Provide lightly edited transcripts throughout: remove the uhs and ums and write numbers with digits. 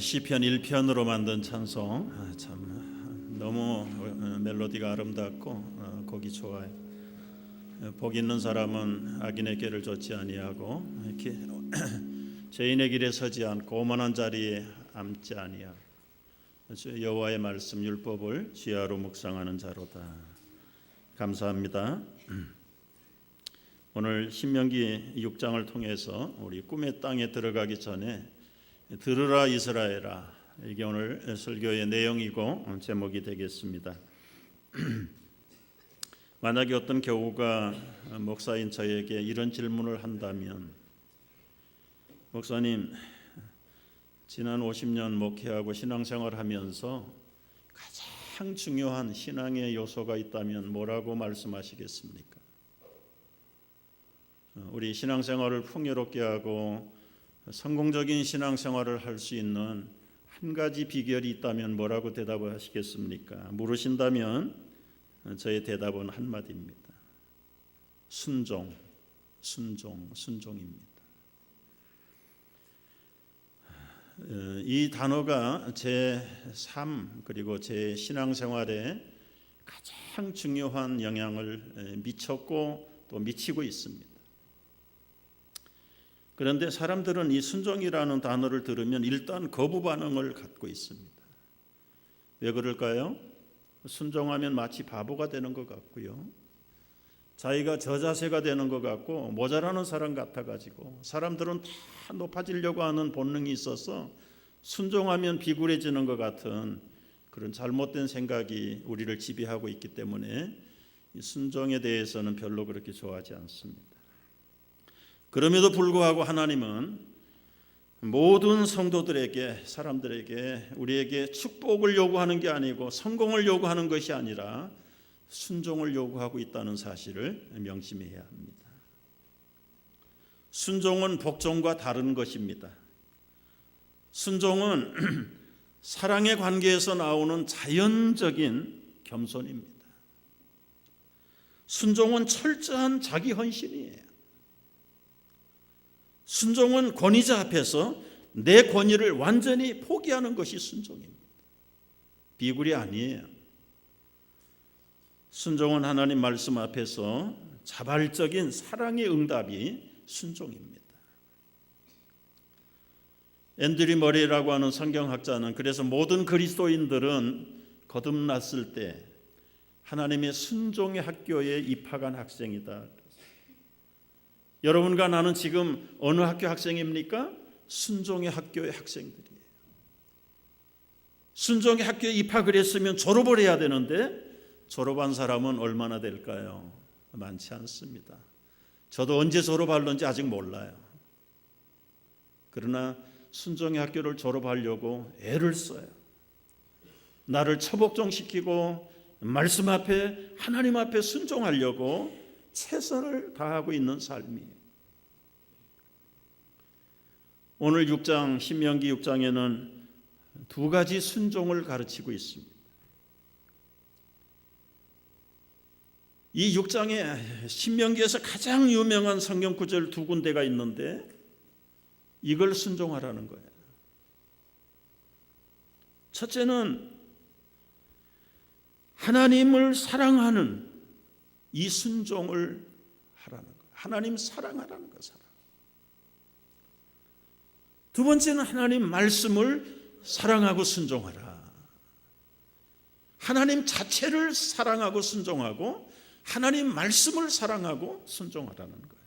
시편 1편으로 만든 찬송, 참 너무 멜로디가 아름답고 곡이 좋아요. 복 있는 사람은 악인의 길을 좇지 아니하고 죄인의 길에 서지 않고 오만한 자리에 앉지 아니하고 여호와의 말씀 율법을 지혜로 묵상하는 자로다. 감사합니다. 오늘 신명기 6장을 통해서 우리 꿈의 땅에 들어가기 전에 들으라 이스라엘아, 이게 오늘 설교의 내용이고 제목이 되겠습니다. 만약에 어떤 교우가 목사인 저에게 이런 질문을 한다면, 목사님, 지난 50년 목회하고 신앙생활하면서 가장 중요한 신앙의 요소가 있다면 뭐라고 말씀하시겠습니까? 우리 신앙생활을 풍요롭게 하고 성공적인 신앙생활을 할 수 있는 한 가지 비결이 있다면 뭐라고 대답을 하시겠습니까? 물으신다면 저의 대답은 한마디입니다. 순종입니다. 이 단어가 제 삶 그리고 제 신앙생활에 가장 중요한 영향을 미쳤고 또 미치고 있습니다. 그런데 사람들은 이 순종이라는 단어를 들으면 일단 거부 반응을 갖고 있습니다. 왜 그럴까요? 순종하면 마치 바보가 되는 것 같고요. 자기가 저자세가 되는 것 같고 모자라는 사람 같아가지고 사람들은 다 높아지려고 하는 본능이 있어서 순종하면 비굴해지는 것 같은 그런 잘못된 생각이 우리를 지배하고 있기 때문에 이 순종에 대해서는 별로 그렇게 좋아하지 않습니다. 그럼에도 불구하고 하나님은 모든 성도들에게, 사람들에게, 우리에게 축복을 요구하는 게 아니고 성공을 요구하는 것이 아니라 순종을 요구하고 있다는 사실을 명심해야 합니다. 순종은 복종과 다른 것입니다. 순종은 사랑의 관계에서 나오는 자연적인 겸손입니다. 순종은 철저한 자기 헌신이에요. 순종은 권위자 앞에서 내 권위를 완전히 포기하는 것이 순종입니다. 비굴이 아니에요. 순종은 하나님 말씀 앞에서 자발적인 사랑의 응답이 순종입니다. 앤드류 머레이라고 하는 성경학자는 그래서 모든 그리스도인들은 거듭났을 때 하나님의 순종의 학교에 입학한 학생이다. 여러분과 나는 지금 어느 학교 학생입니까? 순종의 학교의 학생들이에요. 순종의 학교에 입학을 했으면 졸업을 해야 되는데 졸업한 사람은 얼마나 될까요? 많지 않습니다. 저도 언제 졸업할는지 아직 몰라요. 그러나 순종의 학교를 졸업하려고 애를 써요. 나를 처복종시키고 말씀 앞에, 하나님 앞에 순종하려고 최선을 다하고 있는 삶이에요. 오늘 6장, 신명기 6장에는 두 가지 순종을 가르치고 있습니다. 이 6장에 신명기에서 가장 유명한 성경 구절 두 군데가 있는데 이걸 순종하라는 거예요. 첫째는 하나님을 사랑하는 이 순종을 하라는 거예요. 하나님 사랑하라는 거예요. 사랑. 두 번째는 하나님 말씀을 사랑하고 순종하라. 하나님 자체를 사랑하고 순종하고 하나님 말씀을 사랑하고 순종하라는 거예요.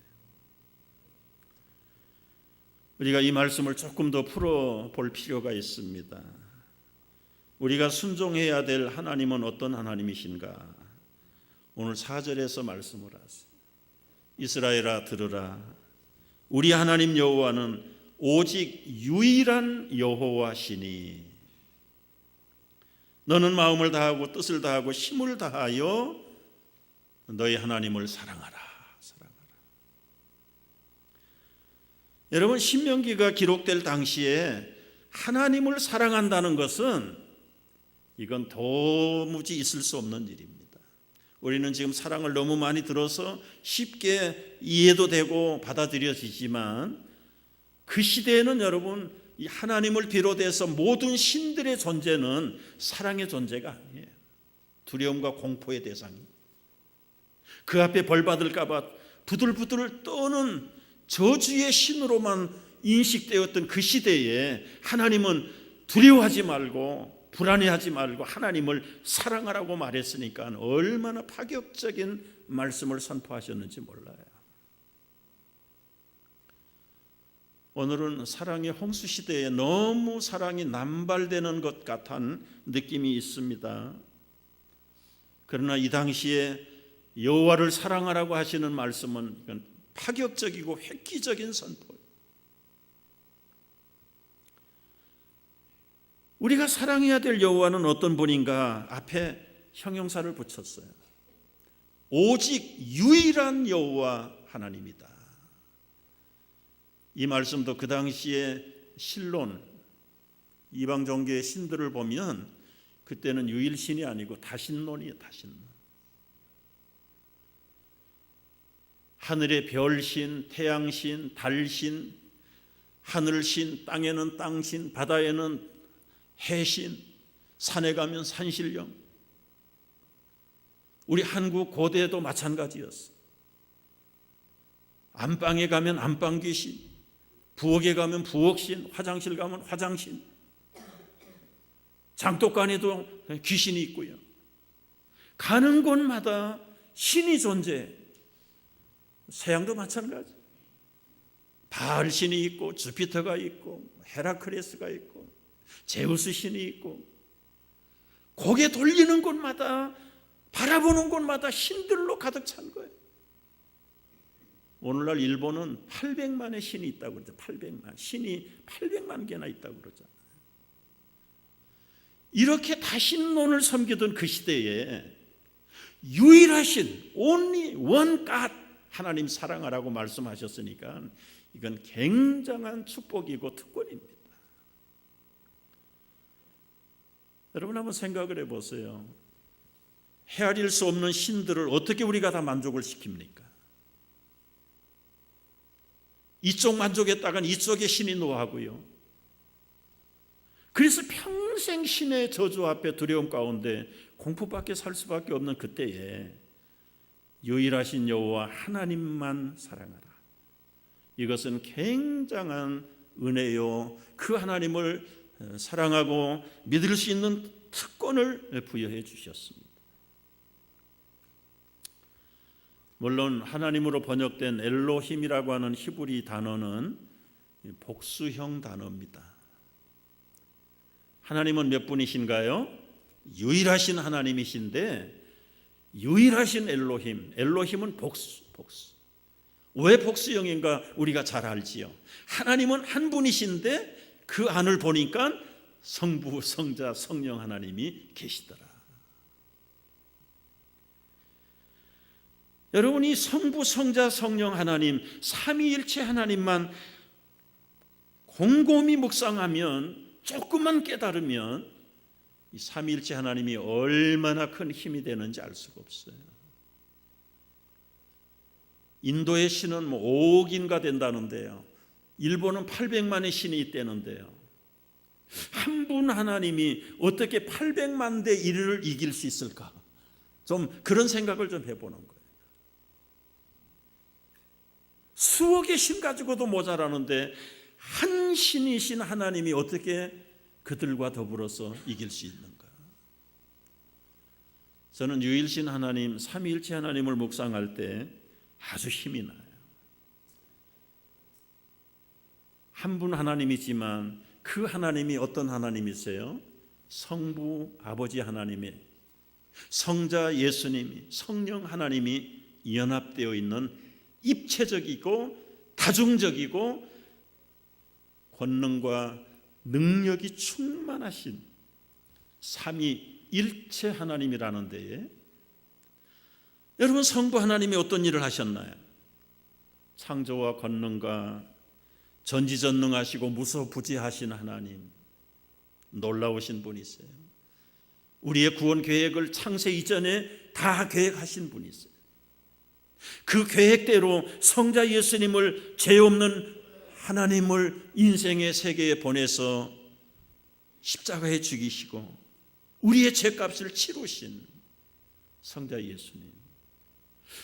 우리가 이 말씀을 조금 더 풀어볼 필요가 있습니다. 우리가 순종해야 될 하나님은 어떤 하나님이신가? 오늘 4절에서 말씀을 하세요. 이스라엘아 들으라. 우리 하나님 여호와는 오직 유일한 여호와시니 너는 마음을 다하고 뜻을 다하고 힘을 다하여 너희 하나님을 사랑하라. 여러분, 신명기가 기록될 당시에 하나님을 사랑한다는 것은 이건 도무지 있을 수 없는 일입니다. 우리는 지금 사랑을 너무 많이 들어서 쉽게 이해도 되고 받아들여지지만 그 시대에는 여러분 이 하나님을 비롯해서 모든 신들의 존재는 사랑의 존재가 아니에요. 두려움과 공포의 대상이. 그 앞에 벌 받을까 봐 부들부들 떠는 저주의 신으로만 인식되었던 그 시대에 하나님은 두려워하지 말고 불안해하지 말고 하나님을 사랑하라고 말했으니까 얼마나 파격적인 말씀을 선포하셨는지 몰라요. 오늘은 사랑의 홍수 시대에 너무 사랑이 남발되는 것 같은 느낌이 있습니다. 그러나 이 당시에 여호와를 사랑하라고 하시는 말씀은 이건 파격적이고 획기적인 선포예요. 우리가 사랑해야 될 여호와는 어떤 분인가? 앞에 형용사를 붙였어요. 오직 유일한 여호와 하나님이다. 이 말씀도 그 당시에 신론, 이방 종교의 신들을 보면 그때는 유일신이 아니고 다신론이에요. 다신론. 하늘의 별신, 태양신, 달신, 하늘신, 땅에는 땅신, 바다에는 해신, 산에 가면 산신령. 우리 한국 고대에도 마찬가지였어. 안방에 가면 안방귀신, 부엌에 가면 부엌신, 화장실 가면 화장신, 장독간에도 귀신이 있고요. 가는 곳마다 신이 존재해. 서양도 마찬가지. 바알 신이 있고 주피터가 있고 헤라클레스가 있고 제우스 신이 있고 고개 돌리는 곳마다 바라보는 곳마다 신들로 가득 찬 거예요. 오늘날 일본은 800만의 신이 있다고 그러죠. 800만. 신이 800만 개나 있다고 그러잖아요. 이렇게 다신론을 섬기던 그 시대에 유일하신 only one God 하나님 사랑하라고 말씀하셨으니까 이건 굉장한 축복이고 특권입니다. 여러분 한번 생각을 해보세요. 헤아릴 수 없는 신들을 어떻게 우리가 다 만족을 시킵니까? 이쪽 만족했다간 이쪽의 신이 노하고요. 그래서 평생 신의 저주 앞에 두려움 가운데 공포밖에 살 수밖에 없는 그때에 유일하신 여호와 하나님만 사랑하라. 이것은 굉장한 은혜요. 그 하나님을 사랑하고 믿을 수 있는 특권을 부여해 주셨습니다. 물론 하나님으로 번역된 엘로힘이라고 하는 히브리 단어는 복수형 단어입니다. 하나님은 몇 분이신가요? 유일하신 하나님이신데 유일하신 엘로힘, 엘로힘은 복수. 왜 복수형인가 우리가 잘 알지요. 하나님은 한 분이신데 그 안을 보니까 성부, 성자, 성령 하나님이 계시더라. 여러분이 성부, 성자, 성령 하나님, 삼위일체 하나님만 곰곰이 묵상하면 조금만 깨달으면 이 삼위일체 하나님이 얼마나 큰 힘이 되는지 알 수가 없어요. 인도의 신은 5억인가 된다는데요. 일본은 800만의 신이 있다는데요. 한 분 하나님이 어떻게 800만 대 1을 이길 수 있을까? 좀 그런 생각을 좀 해보는 거예요. 수억의 신 가지고도 모자라는데 한 신이신 하나님이 어떻게 그들과 더불어서 이길 수 있는가? 저는 유일신 하나님, 삼위일체 하나님을 묵상할 때 아주 힘이 나요. 한 분 하나님이지만 그 하나님이 어떤 하나님이세요? 성부 아버지 하나님의 성자 예수님이 성령 하나님이 연합되어 있는 입체적이고 다중적이고 권능과 능력이 충만하신 삼위일체 하나님이라는 데에 여러분 성부 하나님이 어떤 일을 하셨나요? 창조와 권능과 전지전능하시고 무소부지하신 하나님, 놀라우신 분이세요. 우리의 구원 계획을 창세 이전에 다 계획하신 분이세요. 그 계획대로 성자 예수님을 죄 없는 하나님을 인생의 세계에 보내서 십자가에 죽이시고 우리의 죄값을 치르신 성자 예수님.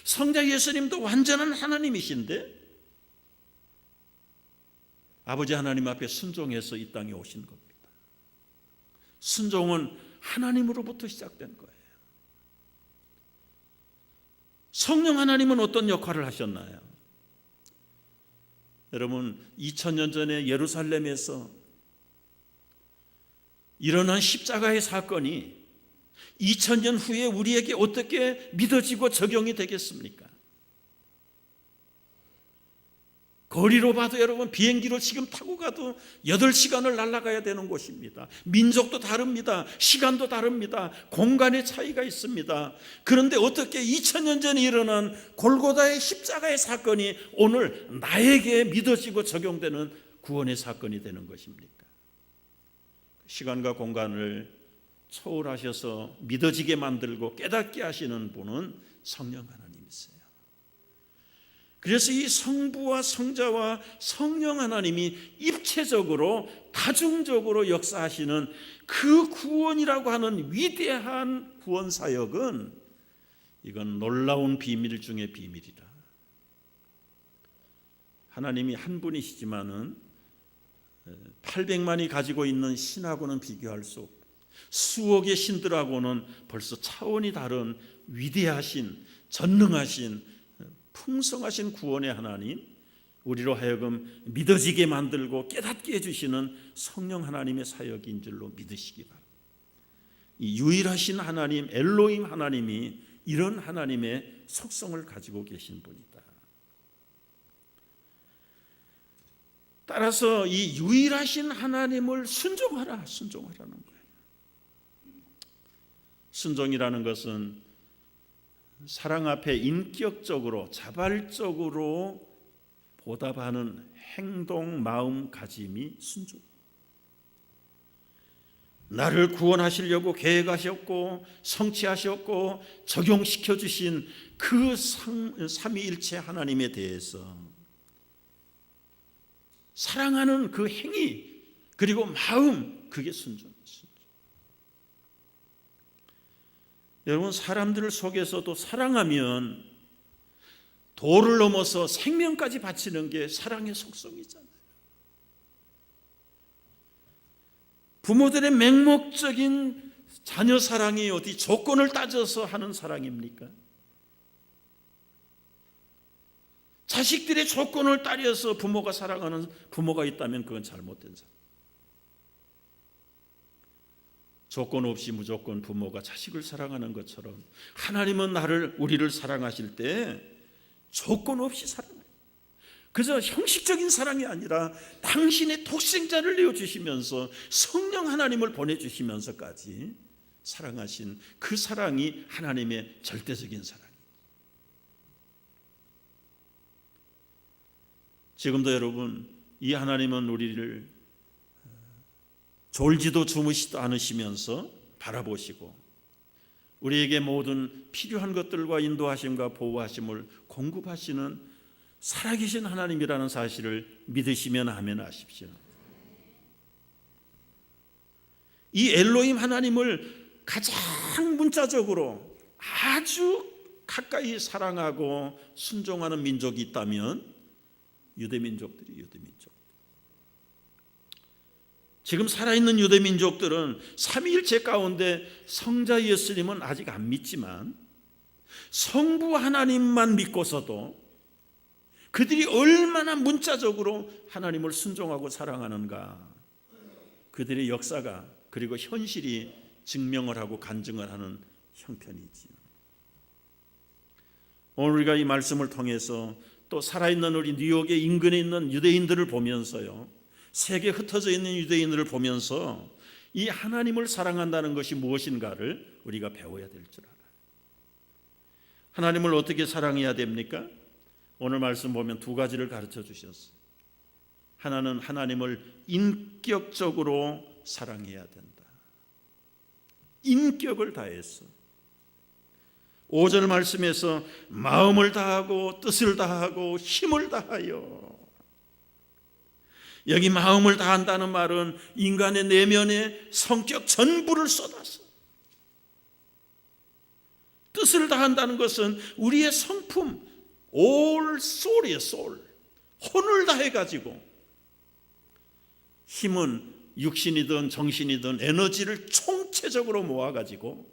성자 예수님도 완전한 하나님이신데 아버지 하나님 앞에 순종해서 이 땅에 오신 겁니다. 순종은 하나님으로부터 시작된 거예요. 성령 하나님은 어떤 역할을 하셨나요? 여러분, 2000년 전에 예루살렘에서 일어난 십자가의 사건이 2000년 후에 우리에게 어떻게 믿어지고 적용이 되겠습니까? 거리로 봐도 여러분 비행기로 지금 타고 가도 8시간을 날아가야 되는 곳입니다. 민족도 다릅니다. 시간도 다릅니다. 공간의 차이가 있습니다. 그런데 어떻게 2000년 전에 일어난 골고다의 십자가의 사건이 오늘 나에게 믿어지고 적용되는 구원의 사건이 되는 것입니까? 시간과 공간을 초월하셔서 믿어지게 만들고 깨닫게 하시는 분은 성령 하나님이세요. 그래서 이 성부와 성자와 성령 하나님이 입체적으로 다중적으로 역사하시는 그 구원이라고 하는 위대한 구원 사역은 이건 놀라운 비밀 중의 비밀이다. 하나님이 한 분이시지만은 800만이 가지고 있는 신하고는 비교할 수 없고 수억의 신들하고는 벌써 차원이 다른 위대하신 전능하신 풍성하신 구원의 하나님, 우리로 하여금 믿어지게 만들고 깨닫게 해주시는 성령 하나님의 사역인 줄로 믿으시기 바랍니다. 이 유일하신 하나님 엘로힘 하나님이 이런 하나님의 속성을 가지고 계신 분이다. 따라서 이 유일하신 하나님을 순종하라는 거예요. 순종이라는 것은 사랑 앞에 인격적으로 자발적으로 보답하는 행동, 마음가짐이 순종. 나를 구원하시려고 계획하셨고 성취하셨고 적용시켜 주신 그 삼위일체 하나님에 대해서 사랑하는 그 행위 그리고 마음, 그게 순종이에요. 여러분, 사람들 속에서도 사랑하면 도를 넘어서 생명까지 바치는 게 사랑의 속성이잖아요. 부모들의 맹목적인 자녀 사랑이 어디 조건을 따져서 하는 사랑입니까? 자식들의 조건을 따려서 부모가 사랑하는 부모가 있다면 그건 잘못된 사랑. 조건 없이 무조건 부모가 자식을 사랑하는 것처럼 하나님은 우리를 사랑하실 때 조건 없이 사랑해요. 그저 형식적인 사랑이 아니라 당신의 독생자를 내어주시면서 성령 하나님을 보내주시면서까지 사랑하신 그 사랑이 하나님의 절대적인 사랑이에요. 지금도 여러분, 이 하나님은 우리를 졸지도 주무시도 않으시면서 바라보시고 우리에게 모든 필요한 것들과 인도하심과 보호하심을 공급하시는 살아계신 하나님이라는 사실을 믿으시면 아멘 하십시오. 이 엘로힘 하나님을 가장 문자적으로 아주 가까이 사랑하고 순종하는 민족이 있다면 유대민족들이 유대민족. 지금 살아있는 유대민족들은 삼위일체 가운데 성자 예수님은 아직 안 믿지만 성부 하나님만 믿고서도 그들이 얼마나 문자적으로 하나님을 순종하고 사랑하는가, 그들의 역사가 그리고 현실이 증명을 하고 간증을 하는 형편이지. 오늘 우리가 이 말씀을 통해서 또 살아있는 우리 뉴욕의 인근에 있는 유대인들을 보면서요, 세계에 흩어져 있는 유대인들을 보면서 이 하나님을 사랑한다는 것이 무엇인가를 우리가 배워야 될 줄 알아요. 하나님을 어떻게 사랑해야 됩니까? 오늘 말씀 보면 두 가지를 가르쳐 주셨어요. 하나는 하나님을 인격적으로 사랑해야 된다. 인격을 다해서. 5절 말씀에서 마음을 다하고 뜻을 다하고 힘을 다하여. 여기 마음을 다한다는 말은 인간의 내면에 성격 전부를 쏟아서, 뜻을 다한다는 것은 우리의 성품, all soul이에요. soul. 혼을 다해가지고, 힘은 육신이든 정신이든 에너지를 총체적으로 모아가지고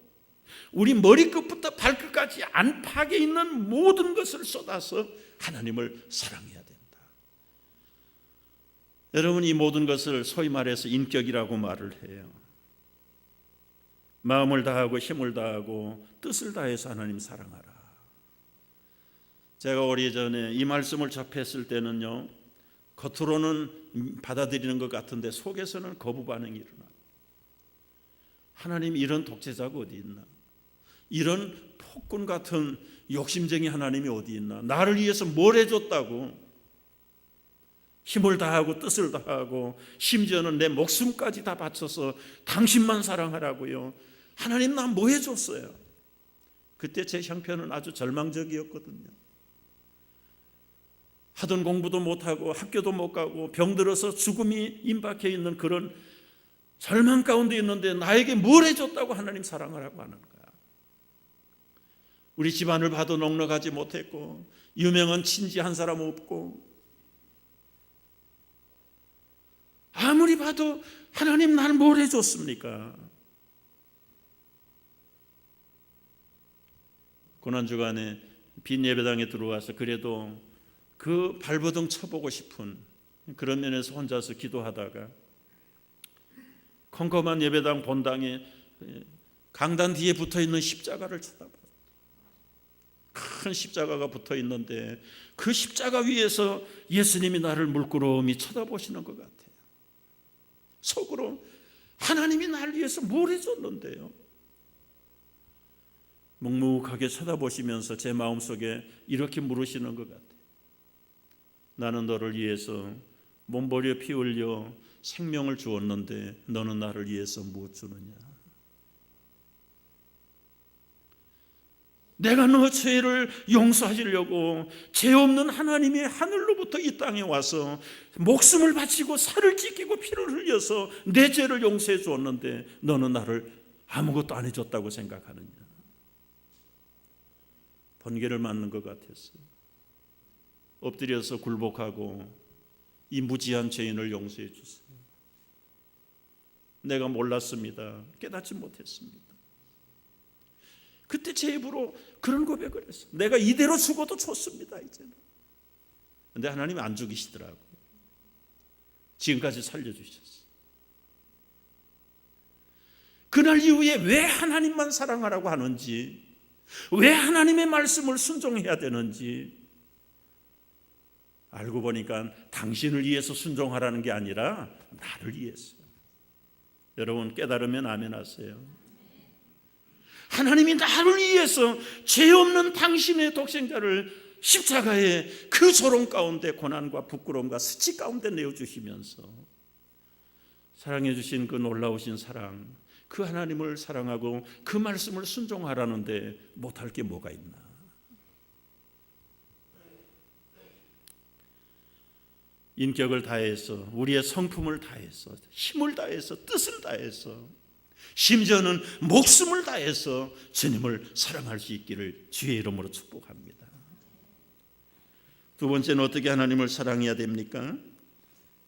우리 머리끝부터 발끝까지 안팎에 있는 모든 것을 쏟아서 하나님을 사랑해야 된다. 여러분, 이 모든 것을 소위 말해서 인격이라고 말을 해요. 마음을 다하고 힘을 다하고 뜻을 다해서 하나님 사랑하라. 제가 오래전에 이 말씀을 접했을 때는요, 겉으로는 받아들이는 것 같은데 속에서는 거부 반응이 일어나. 하나님, 이런 독재자가 어디 있나? 이런 폭군 같은 욕심쟁이 하나님이 어디 있나? 나를 위해서 뭘 해줬다고? 힘을 다하고 뜻을 다하고 심지어는 내 목숨까지 다 바쳐서 당신만 사랑하라고요. 하나님, 나 뭐 해줬어요? 그때 제 형편은 아주 절망적이었거든요. 하던 공부도 못하고 학교도 못 가고 병들어서 죽음이 임박해 있는 그런 절망 가운데 있는데 나에게 뭘 해줬다고 하나님 사랑하라고 하는 거야. 우리 집안을 봐도 넉넉하지 못했고 유명한 친지 한 사람 없고 아무리 봐도 하나님 나를 뭘 해줬습니까? 고난주간에 빈 예배당에 들어와서 그래도 그 발버둥 쳐보고 싶은 그런 면에서 혼자서 기도하다가 컴컴한 예배당 본당에 강단 뒤에 붙어있는 십자가를 쳐다봤어요. 큰 십자가가 붙어있는데 그 십자가 위에서 예수님이 나를 물끄러미 쳐다보시는 것 같아요. 속으로 하나님이 나를 위해서 뭘 해줬는데요. 묵묵하게 쳐다보시면서 제 마음속에 이렇게 물으시는 것 같아요. 나는 너를 위해서 몸버려 피 흘려 생명을 주었는데 너는 나를 위해서 무엇 주느냐? 내가 너 죄를 용서하시려고 죄 없는 하나님이 하늘로부터 이 땅에 와서 목숨을 바치고 살을 찢기고 피를 흘려서 내 죄를 용서해 주었는데 너는 나를 아무것도 안 해줬다고 생각하느냐? 번개를 맞는 것 같았어요. 엎드려서 굴복하고 이 무지한 죄인을 용서해 주세요. 내가 몰랐습니다. 깨닫지 못했습니다. 그때 제 입으로 그런 고백을 했어요. 내가 이대로 죽어도 좋습니다. 이제는. 그런데 하나님이 안 죽이시더라고요. 지금까지 살려주셨어요. 그날 이후에 왜 하나님만 사랑하라고 하는지, 왜 하나님의 말씀을 순종해야 되는지 알고 보니까 당신을 위해서 순종하라는 게 아니라 나를 위해서. 여러분, 깨달으면 아멘 하세요. 하나님이 나를 위해서 죄 없는 당신의 독생자를 십자가에 그 조롱 가운데 고난과 부끄러움과 수치 가운데 내어주시면서 사랑해 주신 그 놀라우신 사랑, 그 하나님을 사랑하고 그 말씀을 순종하라는데 못할 게 뭐가 있나? 인격을 다해서, 우리의 성품을 다해서, 힘을 다해서, 뜻을 다해서, 심지어는 목숨을 다해서 주님을 사랑할 수 있기를 주의 이름으로 축복합니다. 두 번째는 어떻게 하나님을 사랑해야 됩니까?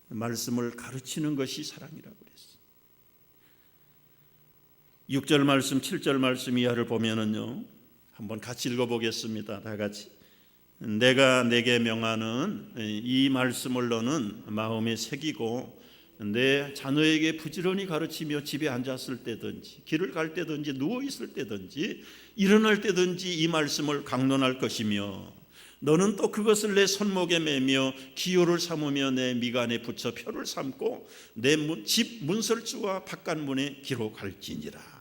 말씀을 가르치는 것이 사랑이라고 그랬어요. 6절 말씀, 7절 말씀 이하를 보면은요, 한번 같이 읽어보겠습니다. 다 같이. 내가 내게 명하는 이 말씀을 너는 마음에 새기고 내 자녀에게 부지런히 가르치며 집에 앉았을 때든지 길을 갈 때든지 누워 있을 때든지 일어날 때든지 이 말씀을 강론할 것이며 너는 또 그것을 내 손목에 매며 기호를 삼으며 내 미간에 붙여 표를 삼고 내 집 문설주와 바깥문에 기록할지니라.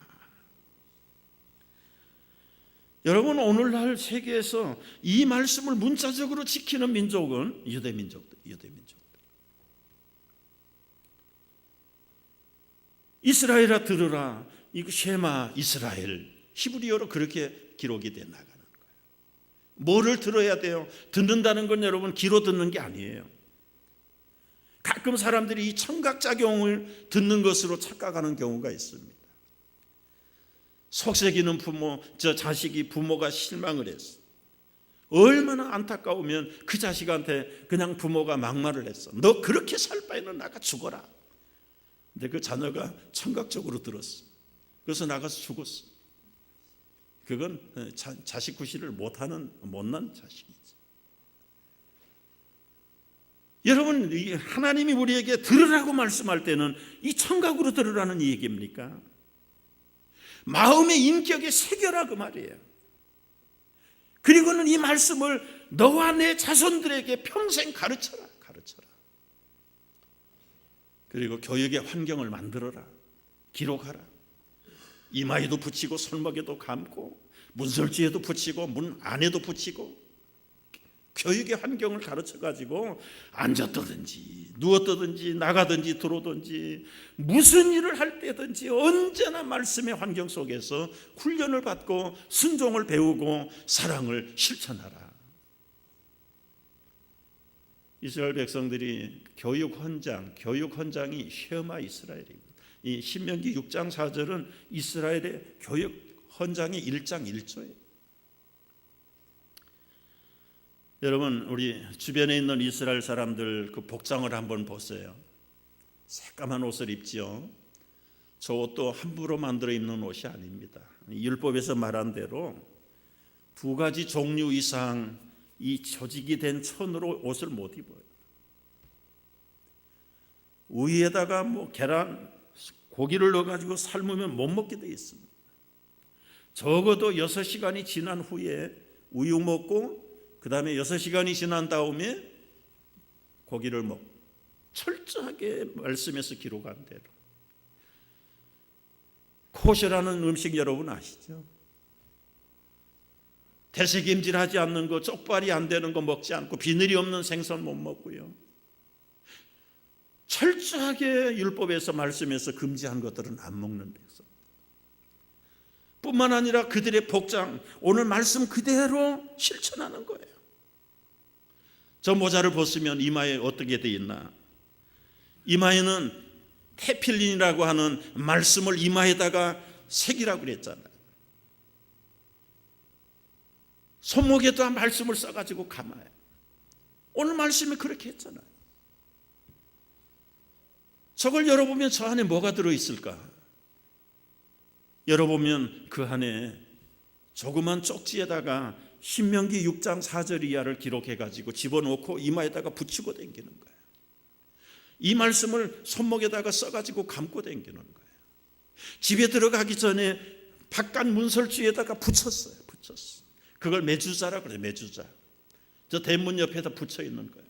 여러분, 오늘날 세계에서 이 말씀을 문자적으로 지키는 민족은 유대민족들. 이스라엘아 들으라. 이거 쉐마 이스라엘. 히브리어로 그렇게 기록이 돼 나가는 거예요. 뭐를 들어야 돼요? 듣는다는 건 여러분 귀로 듣는 게 아니에요. 가끔 사람들이 이 청각작용을 듣는 것으로 착각하는 경우가 있습니다. 속썩이는 부모, 저 자식이 부모가 실망을 했어. 얼마나 안타까우면 그 자식한테 그냥 부모가 막말을 했어. 너 그렇게 살 바에는 나가 죽어라. 근데 그 자녀가 청각적으로 들었어. 그래서 나가서 죽었어. 그건 자식 구실을 못하는 못난 자식이지. 여러분, 하나님이 우리에게 들으라고 말씀할 때는 이 청각으로 들으라는 얘기입니까? 마음의 인격에 새겨라 그 말이에요. 그리고는 이 말씀을 너와 내 자손들에게 평생 가르쳐라. 그리고 교육의 환경을 만들어라. 기록하라. 이마에도 붙이고 손목에도 감고 문설주에도 붙이고 문 안에도 붙이고 교육의 환경을 가르쳐가지고 앉았다든지 누웠다든지 나가든지 들어오든지 무슨 일을 할 때든지 언제나 말씀의 환경 속에서 훈련을 받고 순종을 배우고 사랑을 실천하라. 이스라엘 백성들이 교육 헌장이 쉐마 이스라엘입니다. 이 신명기 6장 4절은 이스라엘의 교육 헌장의 1장 1조예요. 여러분, 우리 주변에 있는 이스라엘 사람들 그 복장을 한번 보세요. 새까만 옷을 입지요. 저 옷도 함부로 만들어 입는 옷이 아닙니다. 율법에서 말한 대로 2가지 종류 이상 이 조직이 된 천으로 옷을 못 입어요. 위에다가 계란, 고기를 넣어가지고 삶으면 못 먹게 돼 있습니다. 적어도 6시간이 지난 후에 우유 먹고 그 다음에 6시간이 지난 다음에 고기를 먹고 철저하게 말씀에서 기록한 대로. 코셔라는 음식 여러분 아시죠? 대세김질하지 않는 거, 쪽발이 안 되는 거 먹지 않고 비늘이 없는 생선 못 먹고요. 철저하게 율법에서 말씀에서 금지한 것들은 안 먹는 백성. 뿐만 아니라 그들의 복장, 오늘 말씀 그대로 실천하는 거예요. 저 모자를 벗으면 이마에 어떻게 돼 있나? 이마에는 테필린이라고 하는 말씀을 이마에다가 새기라고 그랬잖아요. 손목에다 말씀을 써가지고 감아요. 오늘 말씀에 그렇게 했잖아요. 저걸 열어보면 저 안에 뭐가 들어있을까? 열어보면 그 안에 조그만 쪽지에다가 신명기 6장 4절 이하를 기록해가지고 집어넣고 이마에다가 붙이고 다니는 거예요. 이 말씀을 손목에다가 써가지고 감고 다니는 거예요. 집에 들어가기 전에 바깥 문설주에다가 붙였어요. 그걸 메주자라고 그래요. 메주자. 저 대문 옆에다 붙여 있는 거예요.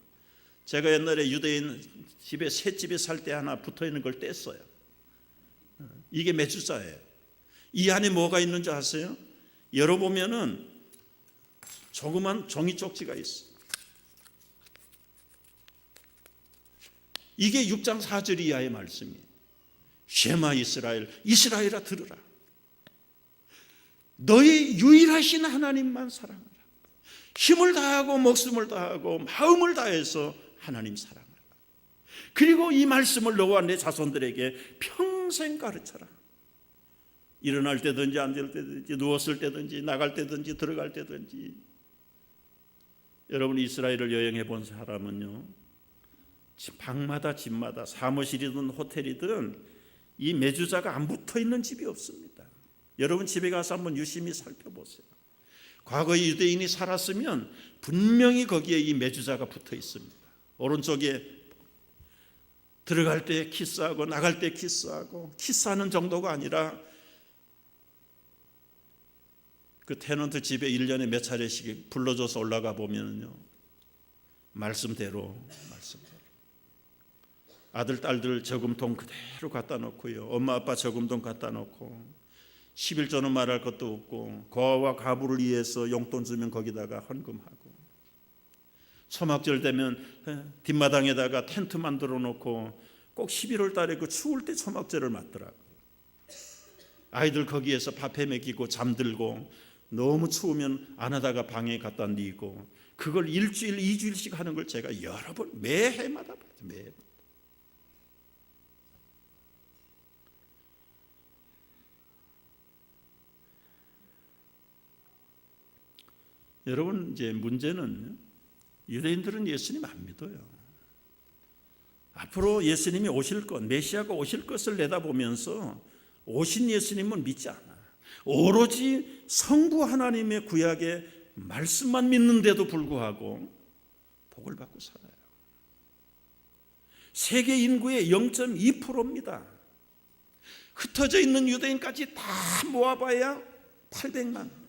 제가 옛날에 유대인 집에 셋집에 살 때 하나 붙어 있는 걸 뗐어요. 이게 메주자예요. 이 안에 뭐가 있는지 아세요? 열어보면은 조그만 종이 쪽지가 있어요. 이게 6장 4절 이하의 말씀이에요. 쉐마 이스라엘아 들으라. 너희 유일하신 하나님만 사랑하라. 힘을 다하고 목숨을 다하고 마음을 다해서 하나님 사랑하라. 그리고 이 말씀을 너와 내 자손들에게 평생 가르쳐라. 일어날 때든지 앉을 때든지 누웠을 때든지 나갈 때든지 들어갈 때든지. 여러분, 이스라엘을 여행해 본 사람은요, 방마다 집마다 사무실이든 호텔이든 이 메주자가 안 붙어 있는 집이 없습니다. 여러분 집에 가서 한번 유심히 살펴보세요. 과거에 유대인이 살았으면 분명히 거기에 이 메주자가 붙어 있습니다. 오른쪽에 들어갈 때 키스하고 나갈 때 키스하고, 키스하는 정도가 아니라 그 테넌트 집에 1년에 몇 차례씩 불러줘서 올라가 보면요, 말씀대로 아들 딸들 저금통 그대로 갖다 놓고요, 엄마 아빠 저금통 갖다 놓고 11조는 말할 것도 없고 고아와 가부를 위해서 용돈 주면 거기다가 헌금하고, 초막절 되면 뒷마당에다가 텐트 만들어 놓고 꼭 11월 달에 그 추울 때 초막절을 맞더라고요. 아이들 거기에서 밥해 먹이고 잠들고, 너무 추우면 안하다가 방에 갖다 뉘고, 그걸 일주일 2주일씩 하는 걸 제가 여러 번 매해마다 봤어요. 매해. 여러분, 이제 문제는 유대인들은 예수님 안 믿어요. 앞으로 예수님이 오실 것, 메시아가 오실 것을 내다보면서 오신 예수님은 믿지 않아. 오로지 성부 하나님의 구약의 말씀만 믿는데도 불구하고 복을 받고 살아요. 세계 인구의 0.2%입니다. 흩어져 있는 유대인까지 다 모아봐야 800만.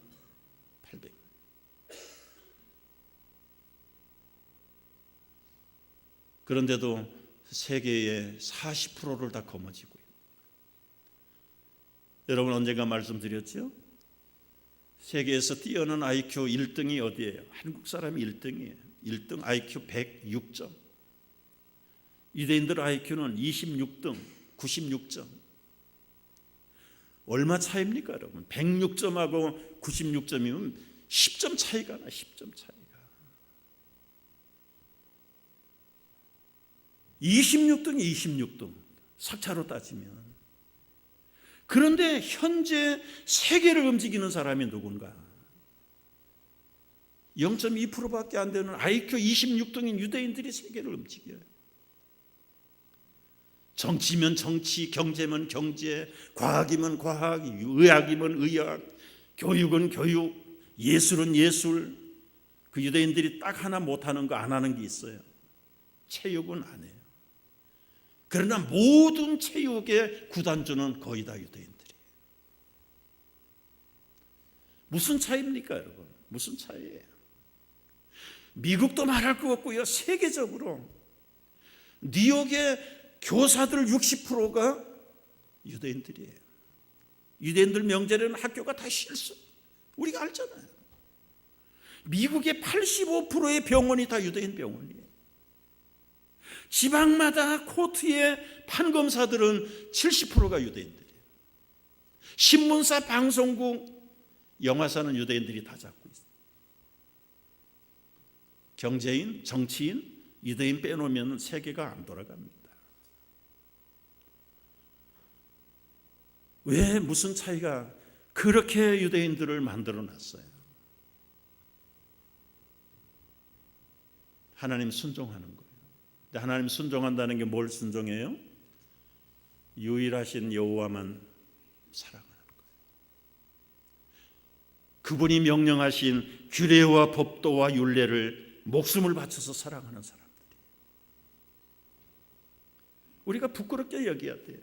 그런데도 세계의 40%를 다 거머쥐고 있어요. 여러분, 언젠가 말씀드렸죠? 세계에서 뛰어난 IQ 1등이 어디예요? 한국 사람이 1등이에요. 1등 IQ 106점. 유대인들 IQ는 26등, 96점. 얼마 차이입니까, 여러분? 106점하고 96점이면 10점 차이가 나, 10점 차이가. 26등, 26등. 삭차로 따지면. 그런데 현재 세계를 움직이는 사람이 누군가? 0.2%밖에 안 되는 IQ 26등인 유대인들이 세계를 움직여요. 정치면 정치, 경제면 경제, 과학이면 과학, 의학이면 의학, 교육은 교육, 예술은 예술. 그 유대인들이 딱 하나 못하는 거, 안 하는 게 있어요. 체육은 안 해요. 그러나 모든 체육의 구단주는 거의 다 유대인들이에요. 무슨 차이입니까, 여러분? 무슨 차이예요? 미국도 말할 것 없고요. 세계적으로 뉴욕의 교사들 60%가 유대인들이에요. 유대인들 명절에는 학교가 다 실수. 우리가 알잖아요. 미국의 85%의 병원이 다 유대인 병원이에요. 지방마다 코트의 판검사들은 70%가 유대인들이에요. 신문사, 방송국, 영화사는 유대인들이 다 잡고 있어요. 경제인, 정치인, 유대인 빼놓으면 세계가 안 돌아갑니다. 왜, 무슨 차이가 그렇게 유대인들을 만들어 놨어요? 하나님 순종하는 거예요. 근데 하나님 순종한다는 게 뭘 순종해요? 유일하신 여호와만 사랑하는 거예요. 그분이 명령하신 규례와 법도와 율례를 목숨을 바쳐서 사랑하는 사람들이. 우리가 부끄럽게 여겨야 돼요.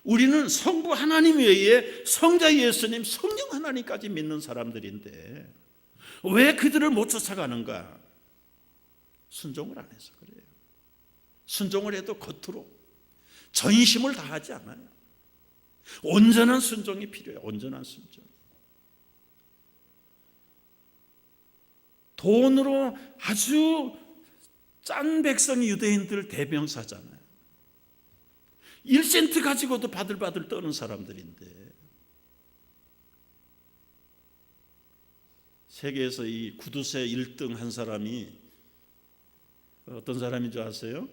우리는 성부 하나님 외에 성자 예수님, 성령 하나님까지 믿는 사람들인데 왜 그들을 못 쫓아가는가? 순종을 안 해서 그래요. 순종을 해도 겉으로 전심을 다하지 않아요. 온전한 순종이 필요해요. 온전한 순종. 돈으로 아주 짠 백성이 유대인들 대명사잖아요. 1센트 가지고도 바들바들 떠는 사람들인데 세계에서 이 구두쇠 1등 한 사람이 어떤 사람인 줄 아세요?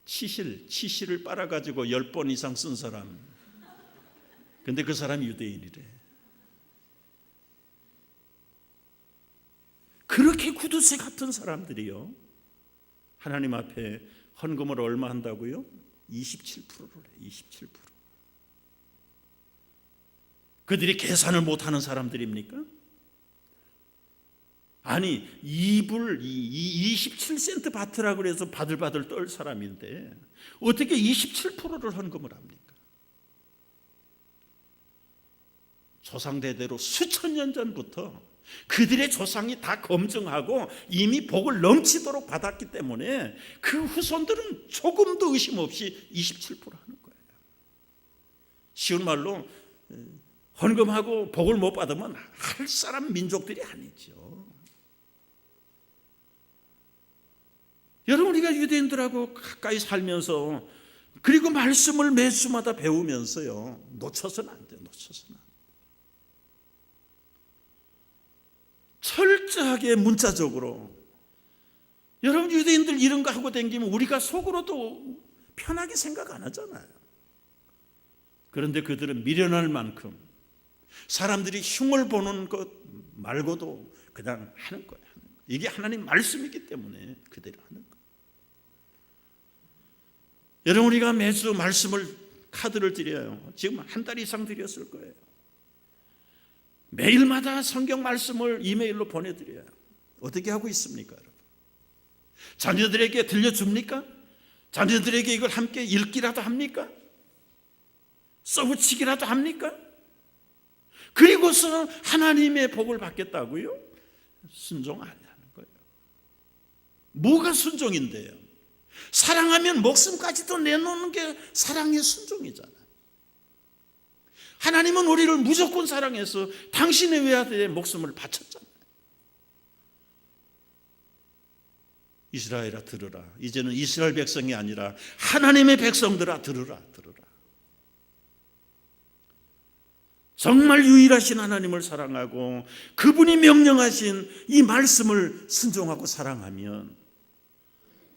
치실을 빨아가지고 10번 이상 쓴 사람. 근데 그 사람이 유대인이래. 그렇게 구두쇠 같은 사람들이요, 하나님 앞에 헌금을 얼마 한다고요? 27%를 해. 27%. 그들이 계산을 못하는 사람들입니까? 아니, 이불 27센트 바트라고 그래서 바들바들 떨 사람인데 어떻게 27%를 헌금을 합니까? 조상대대로 수천 년 전부터 그들의 조상이 다 검증하고 이미 복을 넘치도록 받았기 때문에 그 후손들은 조금도 의심 없이 27% 하는 거예요. 쉬운 말로 헌금하고 복을 못 받으면 할 사람 민족들이 아니죠. 여러분, 우리가 유대인들하고 가까이 살면서 그리고 말씀을 매주마다 배우면서요, 놓쳐서는 안 돼요. 놓쳐서는 안 돼요. 철저하게 문자적으로. 여러분, 유대인들 이런 거 하고 다니면 우리가 속으로도 편하게 생각 안 하잖아요. 그런데 그들은 미련할 만큼 사람들이 흉을 보는 것, 말고도 그냥 하는 거예요. 이게 하나님 말씀이기 때문에 그대로 하는 거예요. 여러분, 우리가 매주 말씀을 카드를 드려요. 지금 한 달 이상 드렸을 거예요. 매일마다 성경 말씀을 이메일로 보내드려요. 어떻게 하고 있습니까, 여러분? 자녀들에게 들려줍니까? 자녀들에게 이걸 함께 읽기라도 합니까? 써붙이기라도 합니까? 그리고서 하나님의 복을 받겠다고요? 순종 안 하는 거예요. 뭐가 순종인데요? 사랑하면 목숨까지도 내놓는 게 사랑의 순종이잖아요. 하나님은 우리를 무조건 사랑해서 당신의 외아들의 목숨을 바쳤잖아요. 이스라엘아 들으라. 이제는 이스라엘 백성이 아니라 하나님의 백성들아 들으라. 정말 유일하신 하나님을 사랑하고 그분이 명령하신 이 말씀을 순종하고 사랑하면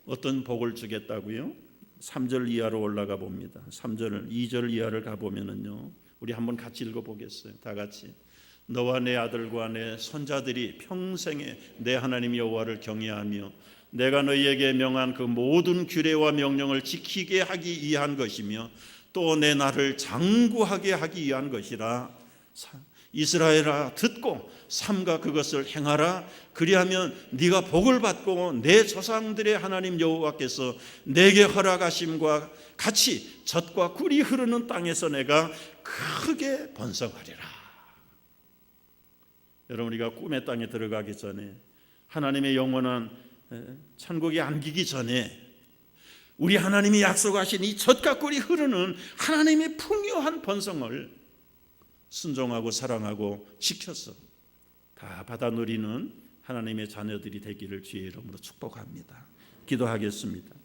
어떤 복을 주겠다고요? 3절 이하로 올라가 봅니다. 3절, 2절 이하를 가보면은요, 우리 한번 같이 읽어보겠어요. 다 같이. 너와 내 아들과 내 손자들이 평생에 내 하나님 여호와를 경외하며 내가 너희에게 명한 그 모든 규례와 명령을 지키게 하기 위한 것이며 또 내 나를 장구하게 하기 위한 것이라. 이스라엘아 듣고 삼가 그것을 행하라. 그리하면 네가 복을 받고 내 조상들의 하나님 여호와께서 내게 허락하심과 같이 젖과 꿀이 흐르는 땅에서 내가 크게 번성하리라. 여러분, 우리가 꿈의 땅에 들어가기 전에, 하나님의 영원한 천국에 안기기 전에 우리 하나님이 약속하신 이 젖과 꿀이 흐르는 하나님의 풍요한 번성을 순종하고 사랑하고 지켜서 다 받아 누리는 하나님의 자녀들이 되기를 주의 이름으로 축복합니다. 기도하겠습니다.